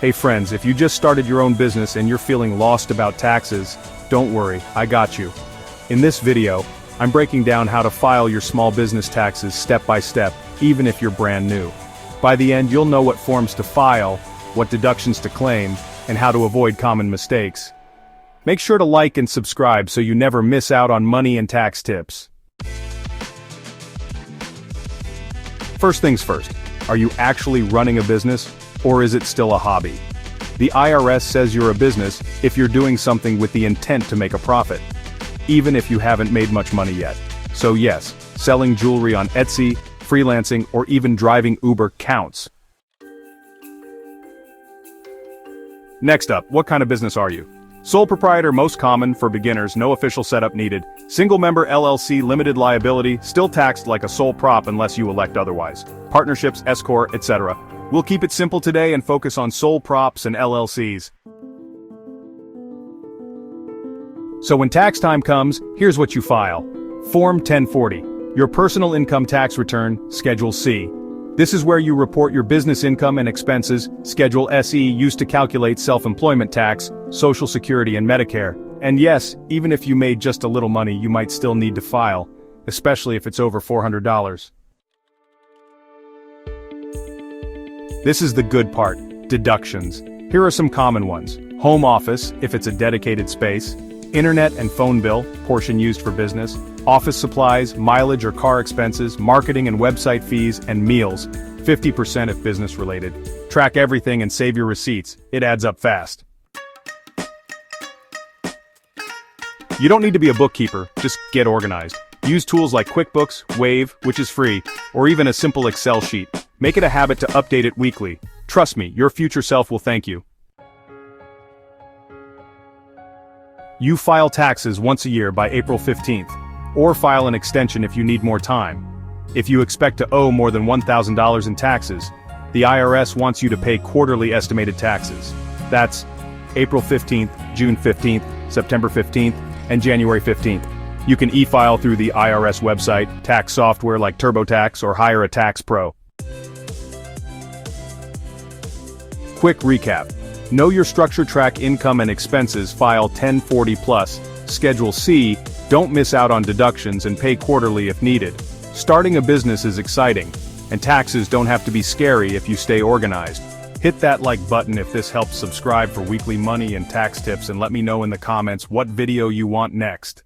Hey friends, if you just started your own business and you're feeling lost about taxes, don't worry, I got you. In this video, I'm breaking down how to file your small business taxes step by step, even if you're brand new. By the end, you'll know what forms to file, what deductions to claim, and how to avoid common mistakes. Make sure to like and subscribe so you never miss out on money and tax tips. First things first, are you actually running a business, or is it still a hobby? The IRS says you're a business if you're doing something with the intent to make a profit, even if you haven't made much money yet. So yes, selling jewelry on Etsy, freelancing, or even driving Uber counts. Next up, what kind of business are you? Sole proprietor, most common for beginners, no official setup needed. Single member LLC, limited liability, still taxed like a sole prop unless you elect otherwise. Partnerships, S-corp, etc. We'll keep it simple today and focus on sole props and LLCs. So when tax time comes, here's what you file. Form 1040, your personal income tax return, Schedule C. This is where you report your business income and expenses. Schedule SE, used to calculate self-employment tax, Social Security and Medicare. And yes, even if you made just a little money, you might still need to file, especially if it's over $400. This is the good part, deductions. Here are some common ones. Home office, if it's a dedicated space. Internet and phone bill, portion used for business. Office supplies, mileage or car expenses, marketing and website fees, and meals, 50% if business related. Track everything and save your receipts, it adds up fast. You don't need to be a bookkeeper, just get organized. Use tools like QuickBooks, Wave, which is free, or even a simple Excel sheet. Make it a habit to update it weekly. Trust me, your future self will thank you. You file taxes once a year by April 15th, or file an extension if you need more time. If you expect to owe more than $1,000 in taxes, the IRS wants you to pay quarterly estimated taxes. That's April 15th, June 15th, September 15th, and January 15th. You can e-file through the IRS website, tax software like TurboTax, or hire a tax pro. Quick recap. Know your structure, track income and expenses, file 1040+, Schedule C, don't miss out on deductions and pay quarterly if needed. Starting a business is exciting, and taxes don't have to be scary if you stay organized. Hit that like button if this helps, subscribe for weekly money and tax tips, and let me know in the comments what video you want next.